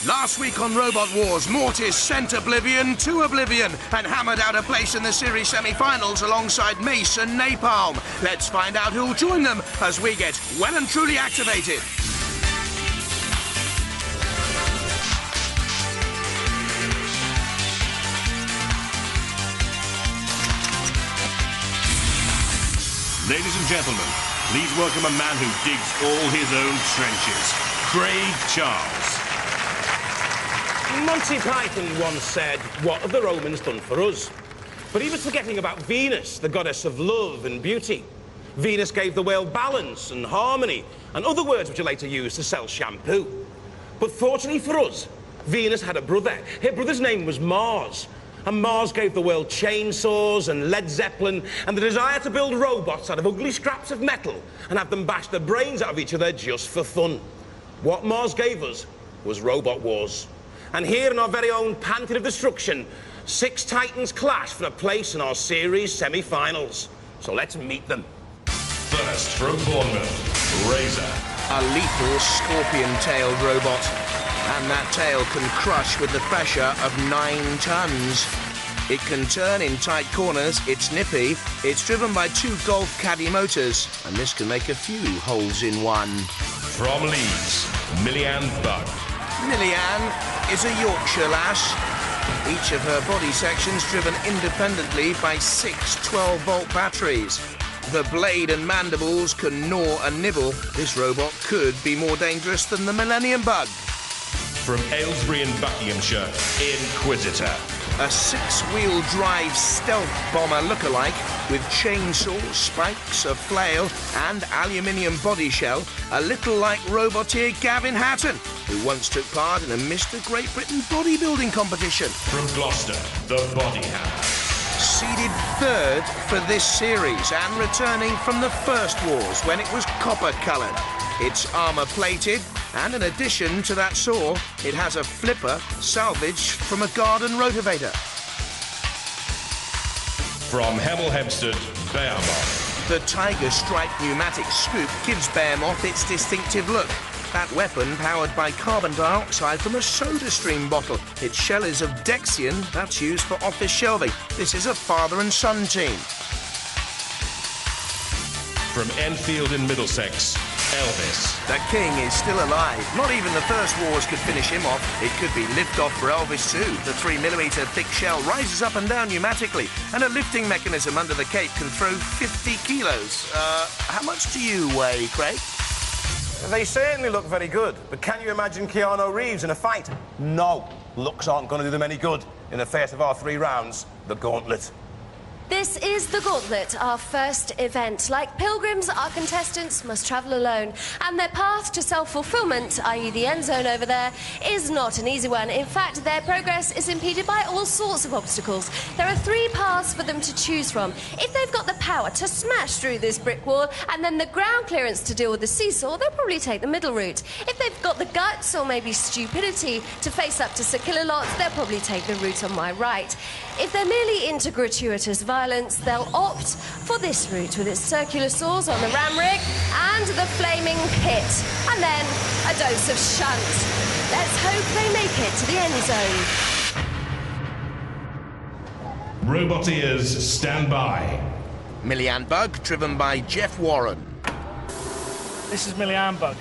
Last week on Robot Wars, Mortis sent Oblivion to Oblivion and hammered out a place in the series semi-finals alongside Mace and Napalm. Let's find out who'll join them as we get well and truly activated. Ladies and gentlemen, please welcome a man who digs all his own trenches, Craig Charles. Monty Python once said, "What have the Romans done for us?" But he was forgetting about Venus, the goddess of love and beauty. Venus gave the world balance and harmony, and other words which are later used to sell shampoo. But fortunately for us, Venus had a brother. Her brother's name was Mars. And Mars gave the world chainsaws and Led Zeppelin and the desire to build robots out of ugly scraps of metal and have them bash the brains out of each other just for fun. What Mars gave us was Robot Wars. And here in our very own Pantheon of Destruction, 6 titans clash for a place in our series semi-finals. So let's meet them. First from Bournemouth, Razor. A lethal scorpion-tailed robot. And that tail can crush with the pressure of 9 tons. It can turn in tight corners, it's nippy, it's driven by 2 Golf Caddy motors, and this can make a few holes in one. From Leeds, Millyanne Bug. Millyanne is a Yorkshire lass. Each of her body sections driven independently by 6 12-volt batteries. The blade and mandibles can gnaw and nibble. This robot could be more dangerous than the Millennium Bug. From Aylesbury in Buckinghamshire, Inquisitor. A 6-wheel drive stealth bomber lookalike with chainsaws, spikes, a flail and aluminium body shell, a little like roboteer Gavin Hatton, who once took part in a Mr. Great Britain bodybuilding competition. From Gloucester, the Body Hammer. Seeded 3rd for this series and returning from the first wars when it was copper-coloured. It's armour-plated, and in addition to that saw, it has a flipper salvaged from a garden rotavator. From Hemel Hempstead, Behemoth. The Tiger Strike pneumatic scoop gives Behemoth its distinctive look. That weapon powered by carbon dioxide from a soda stream bottle. Its shell is of Dexian, that's used for office shelving. This is a father and son team. From Enfield in Middlesex, Elvis. The king is still alive. Not even the first wars could finish him off. It could be lift-off for Elvis too. The 3mm thick shell rises up and down pneumatically, and a lifting mechanism under the cape can throw 50 kilos. How much do you weigh, Craig? They certainly look very good, but can you imagine Keanu Reeves in a fight? No. Looks aren't going to do them any good. In the first of our 3 rounds, the gauntlet. This is the Gauntlet, our first event. Like pilgrims, our contestants must travel alone, and their path to self-fulfillment, i.e. the end zone over there, is not an easy one. In fact, their progress is impeded by all sorts of obstacles. There are 3 paths for them to choose from. If they've got the power to smash through this brick wall and then the ground clearance to deal with the seesaw, they'll probably take the middle route. If they've got the guts or maybe stupidity to face up to Sir Killer-Lots, they'll probably take the route on my right. If they're merely into gratuitous violence, they'll opt for this route with its circular saws on the ram rig and the flaming pit. And then a dose of shunt. Let's hope they make it to the end zone. Roboteers, stand by. Millyanne Bug, driven by Jeff Warren. This is Millyanne Bug.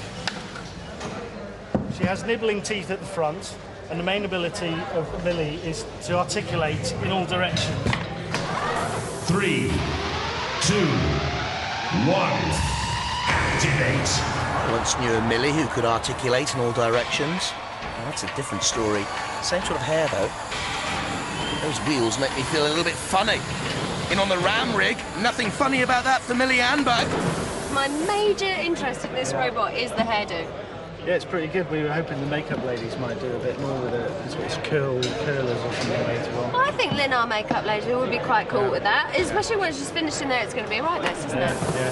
She has nibbling teeth at the front, and the main ability of Lily is to articulate in all directions. 3, 2, 1, activate. I once knew a Millie who could articulate in all directions. Well, that's a different story. Same sort of hair, though. Those wheels make me feel a little bit funny. In on the ram rig, nothing funny about that for Millyanne Bug. My major interest in this robot is the hairdo. Yeah, it's pretty good. We were hoping the makeup ladies might do a bit more with it. It's curlers or something later on. Well, I think Lynn, our makeup lady, would be quite cool with that, especially when she's finished in there. It's going to be right nice, isn't it? Yeah.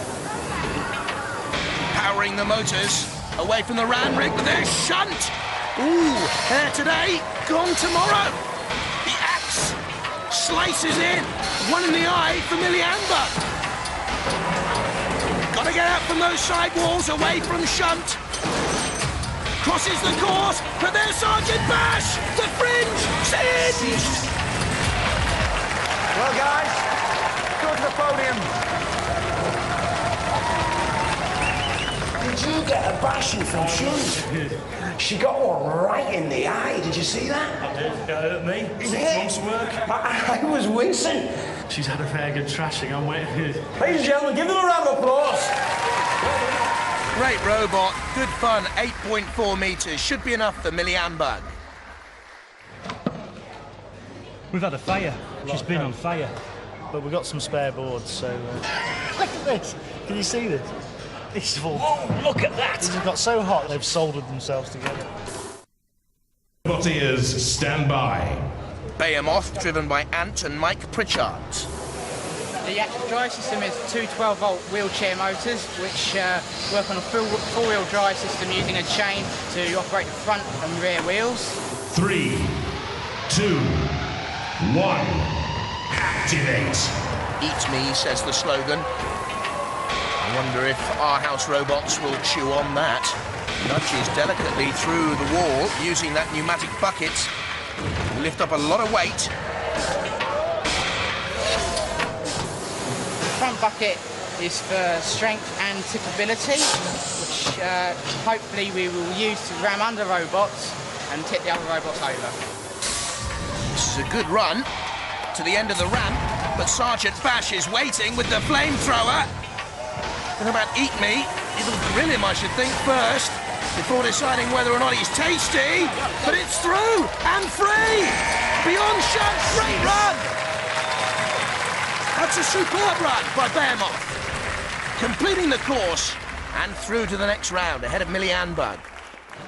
Powering the motors away from the ram rig with their shunt. Ooh, hair today, gone tomorrow. The axe slices in. One in the eye for Millyanne Bug. Gotta get out from those side walls, away from shunt. Crosses the course, but there's Sergeant Bash! The fringe! Singed! Well, guys, go to the podium. Did you get a bashing from Shun? She got one right in the eye. Did you see that? I did. It hurt me. 6 months' work. I was wincing. She's had a fair good trashing. I'm waiting. Ladies and gentlemen, give them a round of applause. Great robot, good fun, 8.4 metres. Should be enough for Millie Ambug. We've had a fire. She's been on fire. But we've got some spare boards, so... Look at this! Can you see this? This is all... Oh, look at that! These have got so hot, they've soldered themselves together. Robot ears, stand by. Behemoth, driven by Ant and Mike Pritchard. The actual drive system is two 12-volt wheelchair motors, which work on a four-wheel drive system using a chain to operate the front and rear wheels. 3, 2, 1. Activate. Eat me, says the slogan. I wonder if our house robots will chew on that. Nudges delicately through the wall using that pneumatic bucket. Lift up a lot of weight. The front bucket is for strength and tippability, which hopefully we will use to ram under robots and tip the other robots over. This is a good run to the end of the ramp, but Sergeant Bash is waiting with the flamethrower. What about Eat Me? It'll grill him, I should think, first, before deciding whether or not he's tasty. But it's through and free! Beyond shot, great run! That's a superb run by Behemoth. Completing the course and through to the next round, ahead of Millie Ambug.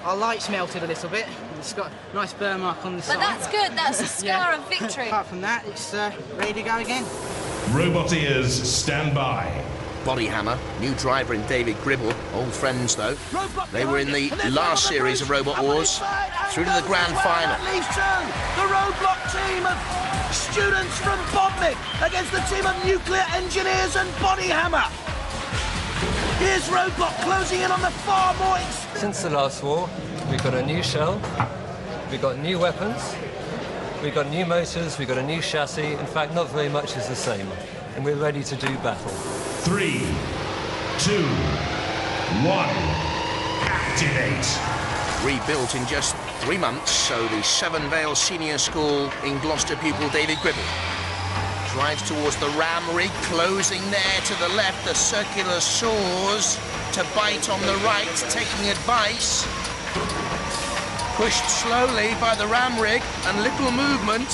Our lights melted a little bit. It's got a nice burn mark on the side. But that's good, that's a scar of victory. Apart from that, it's ready to go again. Robot ears, stand by. Body Hammer, new driver in David Gribble, old friends though. They were in the last series of Robot Wars, through to the grand final. Leaves two, the roadblock team of students from Bodmin against the team of nuclear engineers and Body Hammer. Here's Roadblock closing in on the far more expensive. Since the last war, we've got a new shell, we've got new weapons, we've got new motors, we've got a new chassis. In fact, not very much is the same, and we're ready to do battle. 3, 2, 1. Activate. Rebuilt in just 3 months, so the Seven Vale Senior School in Gloucester pupil David Gribble drives towards the ram rig, closing there to the left, the circular saws to bite on the right, taking advice. Pushed slowly by the ram rig and little movement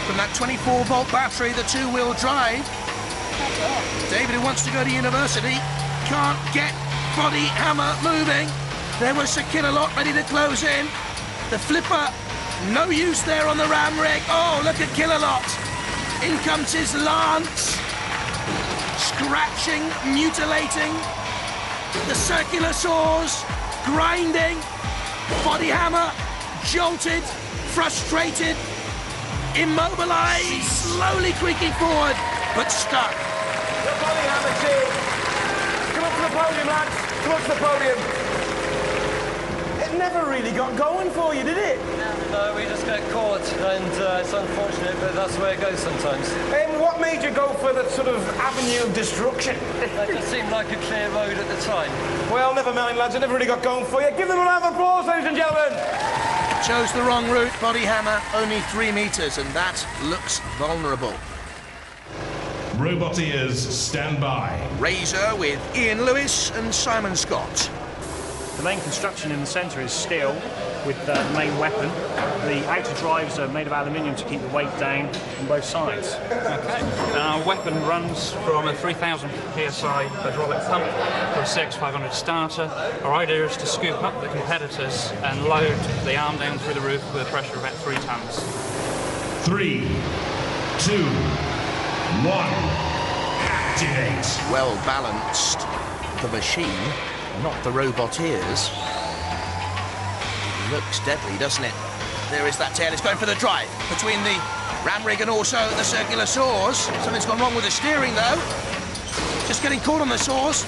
from that 24-volt battery, the two-wheel drive. David, who wants to go to university, can't get Body Hammer moving. There was Sir Killalot ready to close in. The flipper, no use there on the ram rig. Oh, look at Killalot. In comes his lance. Scratching, mutilating. The circular saws, grinding. Body Hammer, jolted, frustrated, immobilized, slowly creaking forward, but stuck. The Body Hammer team. Come up to the podium, lads. Come up to the podium. It never really got going for you, did it? No, we just get caught, and it's unfortunate, but that's the way it goes sometimes. And what made you go for that sort of avenue of destruction? It just seemed like a clear road at the time. Well, never mind, lads. It never really got going for you. Give them a round of applause, ladies and gentlemen. Chose the wrong route, Body Hammer, only 3 metres, and that looks vulnerable. Robot ears, stand by. Razor with Ian Lewis and Simon Scott. The main construction in the centre is steel with the main weapon. The outer drives are made of aluminium to keep the weight down on both sides. Okay. Our weapon runs from a 3,000 psi hydraulic pump to a CX500 starter. Our idea is to scoop up the competitors and load the arm down through the roof with a pressure of about 3 tons. 3, 2, 1. Activate. Well balanced. The machine, not the robot ears. Looks deadly, doesn't it? There is that tail. It's going for the drive between the ram rig and also the circular saws. Something's gone wrong with the steering, though. Just getting caught on the saws.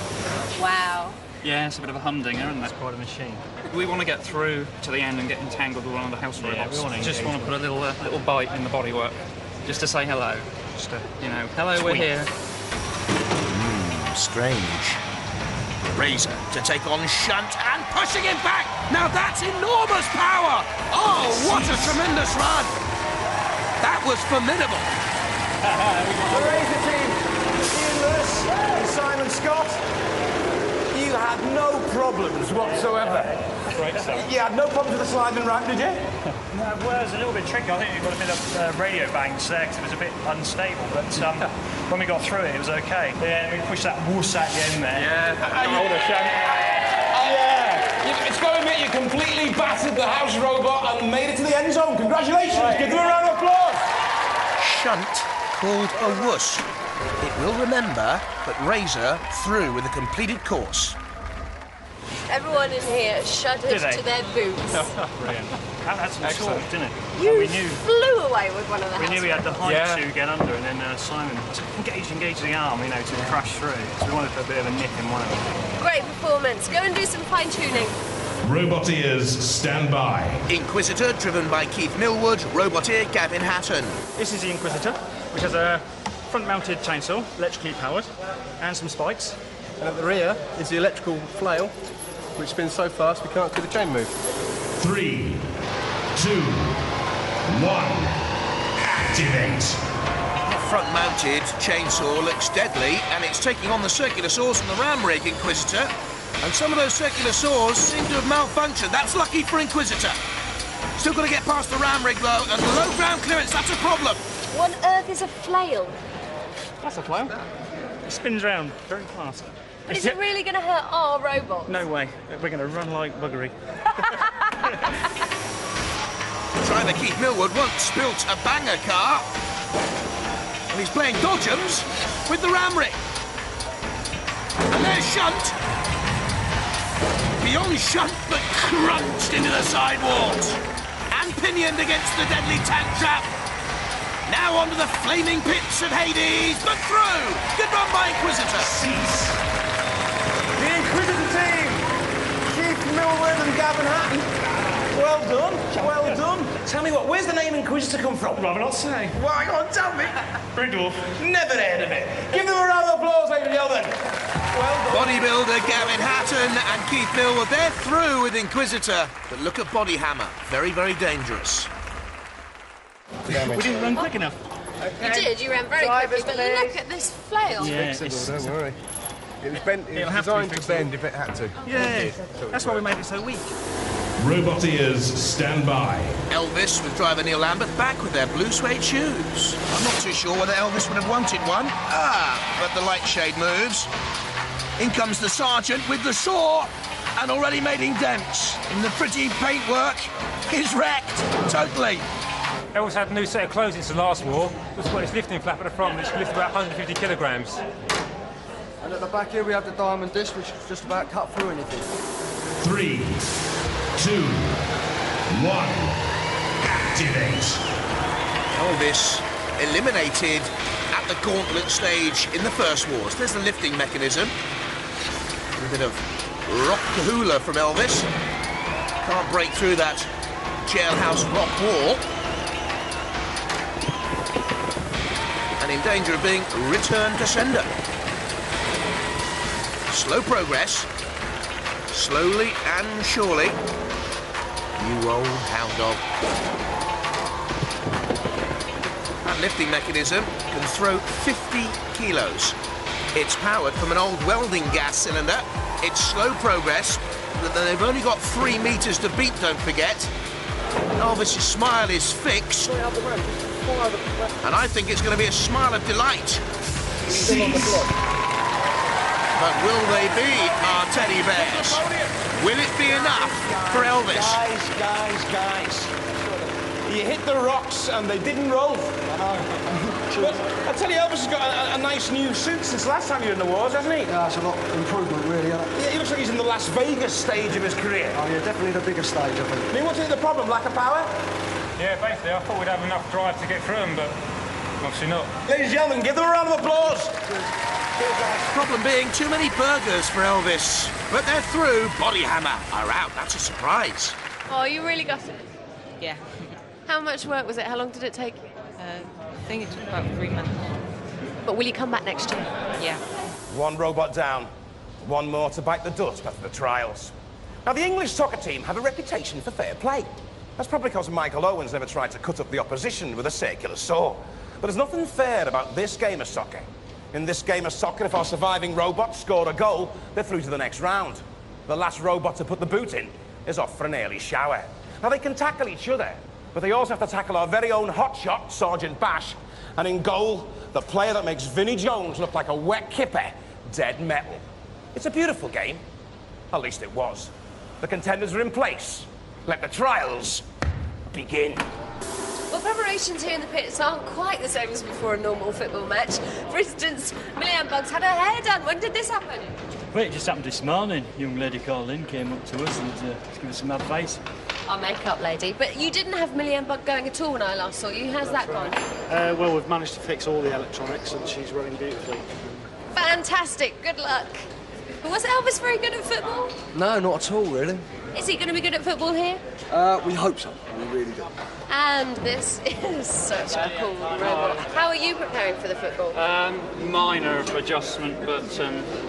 Wow. Yeah, it's a bit of a humdinger, isn't it? It's quite a machine. We want to get through to the end and get entangled with one of the house robots. we want to just want to put a little bite in the bodywork, just to say hello. Just to, you know, hello, we're here. Strange. Razor to take on Shunt and pushing him back. Now that's enormous power. Oh, what a tremendous run. That was formidable. The Razor team, Ian Lewis and Simon Scott, you had no problems whatsoever. Great stuff. You had no problems with the sliding ramp, did you? No, well, it was a little bit tricky. I think we got a bit of radio bangs there because it was a bit unstable. But when we got through it, it was okay. Yeah, we pushed that wuss at the end there. It's got to admit you completely battered the house robot and made it to the end zone. Congratulations. Right. Give them a round of applause. Shunt called a wuss. It will remember, but Razor through with a completed course. Everyone in here shuddered to their boots. Brilliant. That had some talk, didn't it? You flew away with one of the We knew we had the height to get under, and then Simon engaged the arm, you know, to crash through. So we wanted to put a bit of a nip in one of them. Great performance. Go and do some fine-tuning. Robot ears, stand by. Inquisitor, driven by Keith Millwood, Roboteer Gavin Hatton. This is the Inquisitor, which has a front-mounted chainsaw, electrically powered, and some spikes. And at the rear is the electrical flail, which spins so fast we can't see the chain move. 3, 2, 1, activate. The front-mounted chainsaw looks deadly, and it's taking on the circular saws from the ram rig, Inquisitor. And some of those circular saws seem to have malfunctioned. That's lucky for Inquisitor. Still got to get past the ram rig, though, and low ground clearance, that's a problem. What on earth is a flail? That's a flail. It spins round very fast. But is it really going to hurt our robot? No way. We're going to run like buggery. Driver Keith Millwood once built a banger car, and he's playing dodgems with the ram rig. And there's Shunt. Beyond Shunt, but crunched into the sidewalls and pinioned against the deadly tank trap. Now onto the flaming pits of Hades, but through. Good run by Inquisitor. Cease. The Inquisitor team, Keith Millwood and Gavin Hatton. Well done, well done. Tell me what, where's the name Inquisitor come from? Rather not say. Why, go on, tell me. Brindle. Never heard of it. Give them a round of applause, ladies and gentlemen. Well done. Bodybuilder Gavin Hatton and Keith Millwood, they're through with Inquisitor. But look at Body Hammer, very, very dangerous. We didn't run quick enough. You did, you ran very quickly, but look at this flail. Yeah, don't worry. It was bent. It was designed to bend if it had to. Yeah, that's why we made it so weak. Robot ears, stand by. Elvis with driver Neil Lambert back with their blue suede shoes. I'm not too sure whether Elvis would have wanted one. But the light shade moves. In comes the sergeant with the saw and already making dents. And the pretty paintwork is wrecked totally. Elvis had a new set of clothes since the last war. Just got its lifting flap at the front, which can lift about 150 kilograms. And at the back here we have the diamond disc, which just about cut through anything. 3, 2, 1, activate. Elvis eliminated at the gauntlet stage in the first wars. There's the lifting mechanism. A bit of rock hula from Elvis. Can't break through that jailhouse rock wall. And in danger of being returned to sender. Slow progress. Slowly and surely. You old hound dog. That lifting mechanism can throw 50 kilos. It's powered from an old welding gas cylinder. It's slow progress. They've only got 3 meters to beat, don't forget. Elvis's smile is fixed. And I think it's going to be a smile of delight. But will they be our teddy bears? Will it be enough for Elvis? Guys. You hit the rocks and they didn't roll. I know. But I tell you, Elvis has got a nice new suit since last time you were in the wars, hasn't he? Yeah, it's a lot of improvement, really. Yeah, he looks like he's in the Las Vegas stage of his career. Oh, yeah, definitely the bigger stage, I think. I mean, what's the problem? Lack of power? Yeah, basically, I thought we'd have enough drive to get through them, but obviously not. Ladies and gentlemen, give them a round of applause. Problem being too many burgers for Elvis. But they're through. Body Hammer are out. That's a surprise. Oh, you really got it? Yeah. How much work was it? How long did it take you? I think it took about 3 months. But will you come back next year? Yeah. One robot down. One more to bite the dust after the trials. Now, the English soccer team have a reputation for fair play. That's probably because Michael Owen's never tried to cut up the opposition with a circular saw. But there's nothing fair about this game of soccer. In this game of soccer, if our surviving robots score a goal, they're through to the next round. The last robot to put the boot in is off for an early shower. Now, they can tackle each other, but they also have to tackle our very own hotshot, Sergeant Bash. And in goal, the player that makes Vinnie Jones look like a wet kipper, Dead Metal. It's a beautiful game. At least it was. The contenders are in place. Let the trials begin. Well, preparations here in the pits aren't quite the same as before a normal football match. For instance, Millianne Bugs had her hair done. When did this happen? Well, it just happened this morning. A young lady called Lynn came up to us and gave us some advice. Our makeup lady. But you didn't have Millianne Bug going at all when I last saw you. How's that gone? Well, we've managed to fix all the electronics and she's running beautifully. Fantastic. Good luck. But was Elvis very good at football? No, not at all, really. Is he going to be good at football here? We hope so. We really do. And this is such a cool robot. How are you preparing for the football? Minor adjustment, but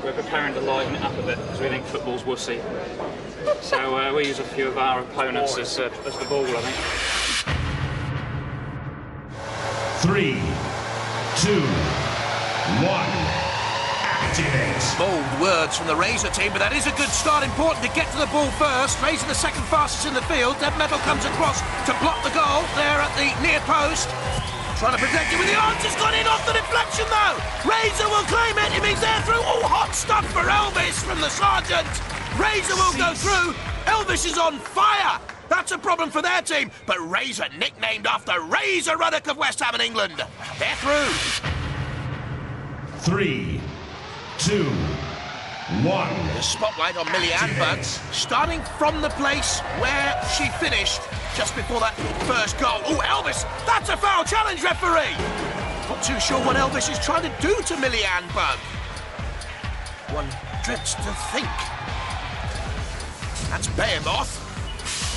we're preparing to liven it up a bit because we think football's wussy. So we use a few of our opponents as the ball, I think. 3, 2, 1. Activate. Bold words from the Razor team, but that is a good start. Important to get to the ball first. Razor the second fastest in the field. Dead Metal comes across to block the goal there at the near post. Trying to protect it with the arms. It's gone in off the deflection though. Razor will claim it. It means they're through. Oh, hot stuff for Elvis from the Sergeant. Razor will go through. Elvis is on fire. That's a problem for their team. But Razor, nicknamed after Razor Ruddock of West Ham in England. They're through. 3, 2, 1. The spotlight on Millianne Bug, starting from the place where she finished just before that first goal. Oh, Elvis, that's a foul challenge, referee. Not too sure what Elvis is trying to do to Millianne Bug. One dreads to think. That's Behemoth.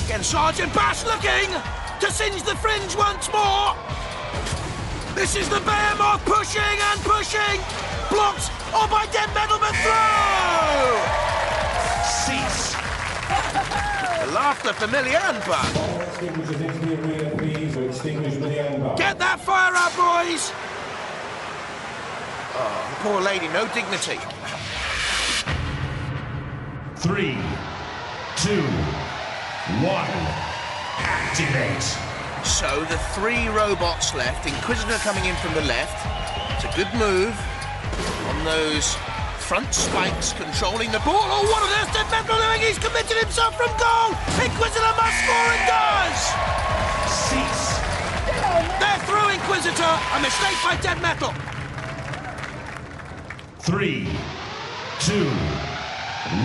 Again, Sergeant Bash looking to singe the fringe once more. This is the Behemoth pushing and pushing. Blocked. Oh, by Dead Metal, but through! Cease. The laughter for Millianne Bug. Get that fire up, boys! Oh, the poor lady, no dignity. 3, 2, 1. Activate. So the 3 robots left. Inquisitor coming in from the left. It's a good move. On those front spikes, controlling the ball. Oh, what on earth Dead Metal doing? He's committed himself from goal. Inquisitor must score and does. Cease. They're through, Inquisitor. A mistake by Dead Metal. 3, 2,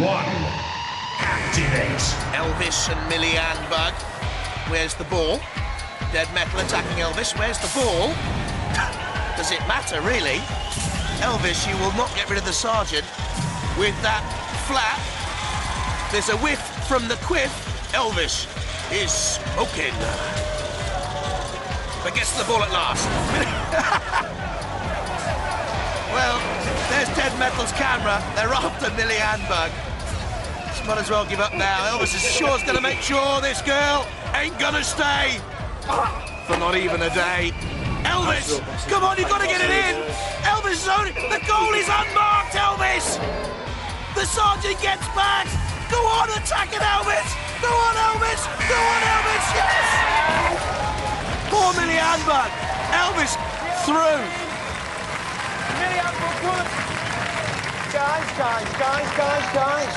1. Activate. Elvis and Millianne Bug. Where's the ball? Dead Metal attacking Elvis. Where's the ball? Does it matter, really? Elvis, you will not get rid of the Sergeant with that flap. There's a whiff from the quiff. Elvis is smoking. But gets the ball at last. Well, there's Dead Metal's camera. They're after Millianne Bug. Might as well give up now. Elvis is sure's going to make sure this girl ain't going to stay for not even a day. Elvis, come on, you've got to get it in. Elvis is only... The goal is unmarked, Elvis. The Sergeant gets back. Go on, attack it, Elvis. Go on, Elvis. Go on, Elvis. Yes. Poor Millianne Bug. Elvis through. Millianne Bug, guys.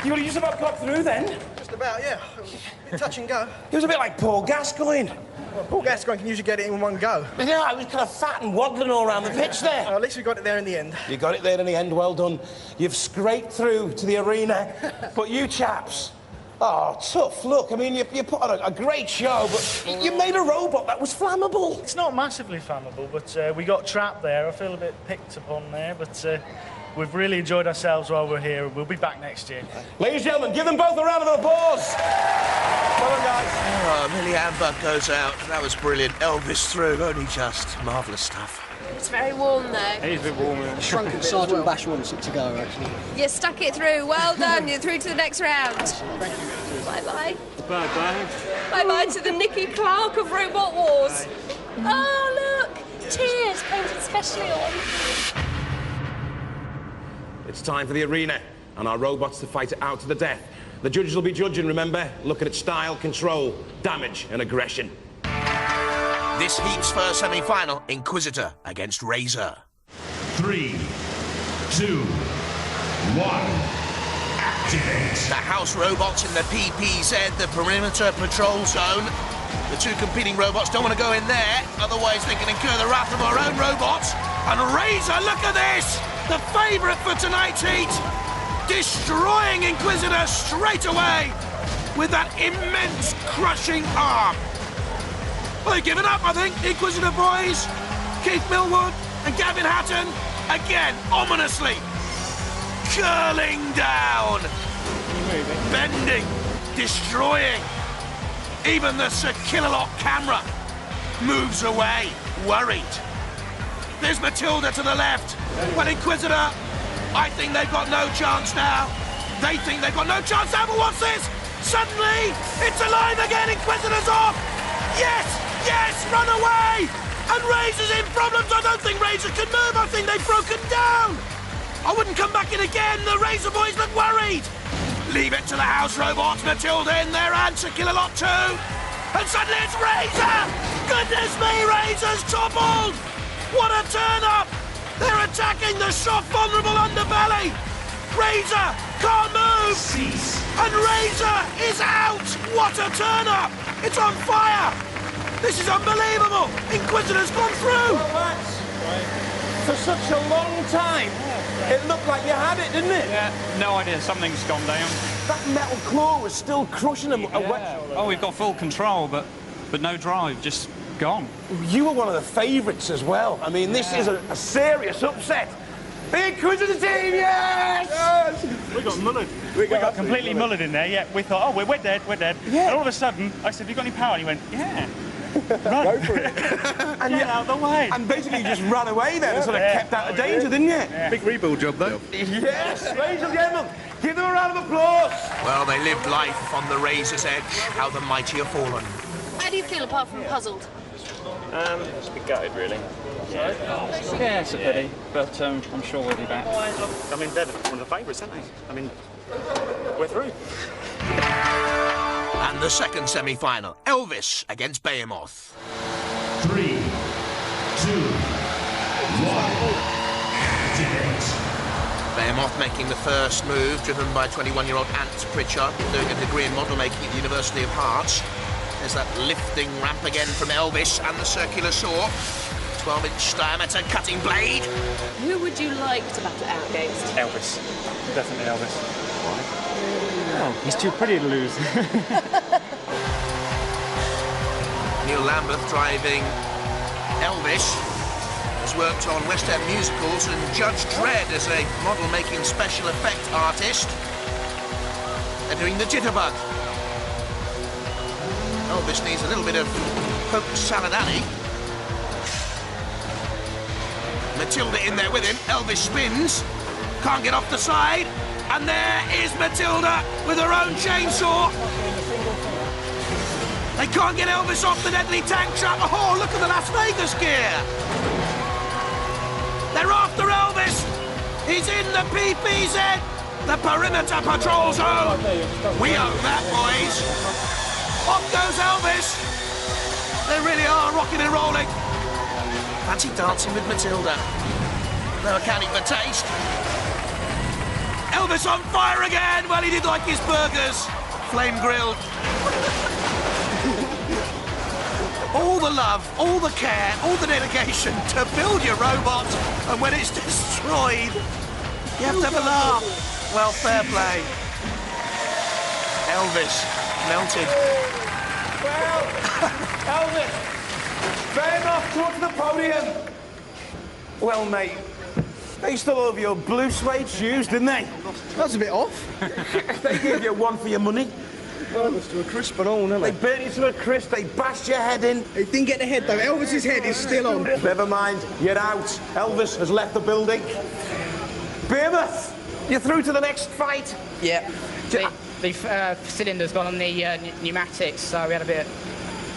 You would have just about got through then? Just about, yeah. Touch and go. He was a bit like Paul Gascoigne. Well, Paul Gascoigne can usually get it in one go. Yeah, I was kind of fat and waddling all around the pitch there. At least we got it there in the end. You got it there in the end, well done. You've scraped through to the arena. But you chaps, Oh, tough. Look, I mean, you put on a great show, but you made a robot that was flammable. It's not massively flammable, but we got trapped there. I feel a bit picked upon there, but we've really enjoyed ourselves while we're here. We'll be back next year. Ladies and gentlemen, give them both a round of applause. Well done, guys. Oh, Millie Amber goes out. That was brilliant. Elvis through, only just. Marvellous stuff. It's very warm, though. It is a bit warm. Shrunken Sergeant Bash wants it to go, actually. You stuck it through. Well done. You're through to the next round. Thank you. Bye-bye. Bye-bye. Bye-bye to the Nicky Clark of Robot Wars. Oh, look. Tears painted specially on. It's time for the arena and our robots to fight it out to the death. The judges will be judging, remember? Looking at style, control, damage and aggression. This heat's first semi-final, Inquisitor against Razor. 3, 2, 1, activate. The house robots in the PPZ, the perimeter patrol zone. The two competing robots don't want to go in there, otherwise they can incur the wrath of our own robots. And Razor, look at this! The favourite for tonight's heat! Destroying Inquisitor straight away with that immense crushing arm. Well, they've given up, I think, Inquisitor boys. Keith Millwood and Gavin Hatton, again, ominously, curling down, bending, destroying. Even the Sir Killalot camera moves away, worried. There's Matilda to the left. Well, Inquisitor, I think they've got no chance now. They think they've got no chance now, but what's this? Suddenly, it's alive again, Inquisitor's off. Yes, yes, run away! And Razor's in problems. I don't think Razor can move. I think they've broken down. I wouldn't come back in again. The Razor boys look worried. Leave it to the house robots. Matilda in there and Sir Killalot too. And suddenly it's Razor! Goodness me, Razor's toppled! What a turn-up! They're attacking the soft, vulnerable underbelly. Razor can't move. Cease. And Razor is out. What a turn-up! It's on fire. This is unbelievable. Inquisitor's gone through. For such a long time, it looked like you had it, didn't it? Yeah, no idea. Something's gone down. That metal claw was still crushing them. Yeah. Oh, we've got full control, but no drive. Just gone. You were one of the favourites as well. I mean, this is a serious upset. The Inquisitor team, yes! We got mullered. We got completely mullered in there, yeah. We thought, oh, we're dead, we're dead. Yeah. And all of a sudden, I said, have you got any power? And he went, yeah. Run. Go for it. And get out of the way. And basically you just ran away there and sort of kept out of danger, didn't you? Yeah. Big rebuild job, though. Yes, ladies and gentlemen, give them a round of applause. Well, they lived life on the razor's edge. How the mighty have fallen. How do you feel apart from puzzled? Just a bit gutted, really. Yeah, it's a pity, but I'm sure we'll be back. I mean, they're one of the favourites, aren't they? I mean, we're through. And the second semi-final, Elvis against Behemoth. 3, 2, 1, activate. Behemoth making the first move, driven by 21-year-old Ant Pritchard, doing a degree in model making at the University of Hearts. There's that lifting ramp again from Elvis and the circular saw. 12-inch diameter cutting blade. Who would you like to battle out against? Elvis. Definitely Elvis. Oh, he's too pretty to lose. Neil Lambeth driving Elvis. Has worked on West End musicals and Judge Dredd as a model-making special effect artist. They're doing the jitterbug. Elvis needs a little bit of poke salad alley. Matilda in there with him. Elvis spins. Can't get off the side. And there is Matilda with her own chainsaw. They can't get Elvis off the deadly tank trap. Oh, look at the Las Vegas gear. They're after Elvis. He's in the PPZ, the perimeter patrol zone. We own that, boys. Off goes Elvis. They really are rocking and rolling. Fancy dancing with Matilda. No accounting for taste. Elvis on fire again. Well, he did like his burgers. Flame grilled. All the love, all the care, all the dedication to build your robot, and when it's destroyed, you have to have a laugh. Well, fair play. Elvis melted. Well, Elvis, Behemoth, come up to the podium. Well, mate, they stole all of your blue suede shoes, didn't they? That's a bit off. They gave you one for your money. Burned us to a crisp and all, didn't They burnt you to a crisp, they bashed your head in. He didn't get the head, though. Elvis's head is still on. Never mind, you're out. Elvis has left the building. Behemoth, you're through to the next fight. Yeah. The cylinder's gone on the pneumatics, so we had a bit of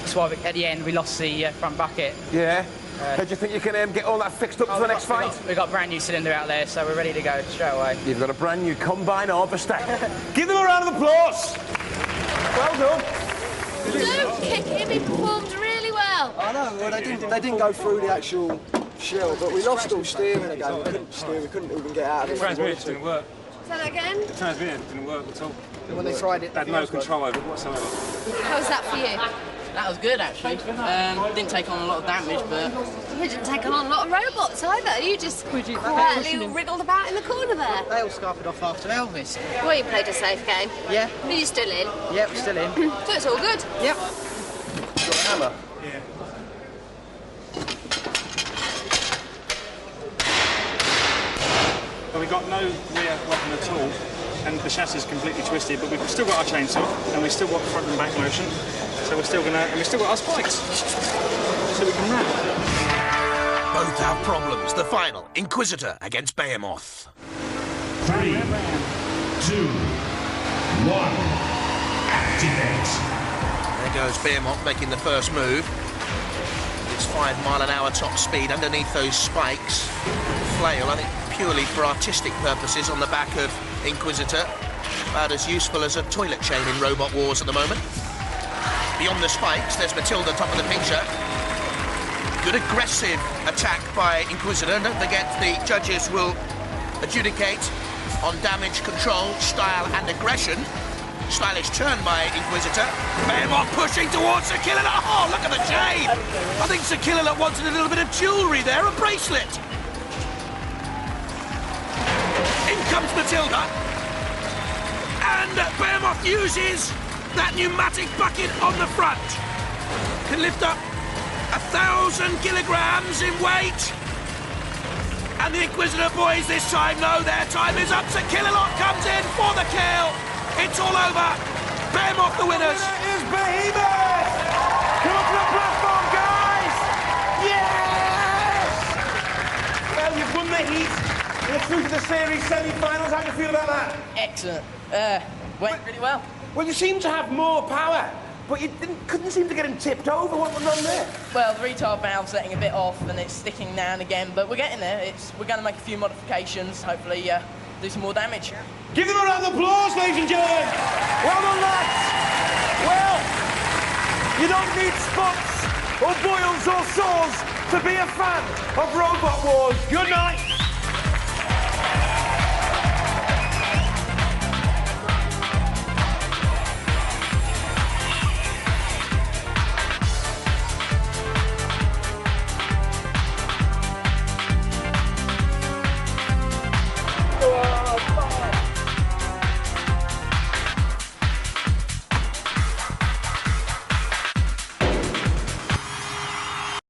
swab at the end. We lost the front bucket. Yeah? Do you think you can get all that fixed up for the next fight? We've got a brand new cylinder out there, so we're ready to go straight away. You've got a brand new combine harvester. Give them a round of applause. Well done. Don't kick him, he performed really well. I know, well, they didn't go through the actual shell, but we lost all steering again. We couldn't steer, we couldn't even get out of it. The transmission didn't work. Say that again? The transmission didn't work at all. When they tried it, They had no control over it whatsoever. How was that for you? That was good, actually. Didn't take on a lot of damage, but... You didn't take on a lot of robots either. You just quietly wriggled about in the corner there. They all scarpered off after Elvis. Well, you played a safe game. Yeah. Are you still in? Yeah, we're still in. So it's all good? Yep. Got a hammer? Yeah. Well, we got no rear weapon at all, and the chassis is completely twisted, but we've still got our chainsaw, and we've still got front and back motion, so we're still gonna, and we've still got our spikes, so we can run. Both have problems. The final, Inquisitor against Behemoth. 3, 2, 1, activate. There goes Behemoth making the first move. It's 5 mile/h top speed underneath those spikes. Flail, I think, purely for artistic purposes on the back of Inquisitor. About as useful as a toilet chain in Robot Wars at the moment. Beyond the spikes, there's Matilda top of the picture. Good aggressive attack by Inquisitor. Don't forget the judges will adjudicate on damage control, style and aggression. Stylish turn by Inquisitor. Behemoth pushing towards Sir Killalot. Oh, look at the chain! I think Sir Killalot wanted a little bit of jewellery there, a bracelet. In comes Matilda. And Behemoth uses that pneumatic bucket on the front. Can lift up 1,000 kilograms in weight. And the Inquisitor boys this time know their time is up. Sir Killalot comes in for the kill. It's all over. Behemoth the winners. The winner is Behemoth. Come up to the platform, guys. Yes! Well, you've won the heat. You're through to the series semi-finals. How do you feel about that? Excellent. Went really well. Well, you seem to have more power, but you couldn't seem to get him tipped over. What was on there? Well, the retard valve's setting a bit off and it's sticking now and again, but we're getting there. We're going to make a few modifications, hopefully do some more damage. Give them a round of applause, ladies and gentlemen. Well done, lads. Well, you don't need spots or boils or sores to be a fan of Robot Wars. Good night.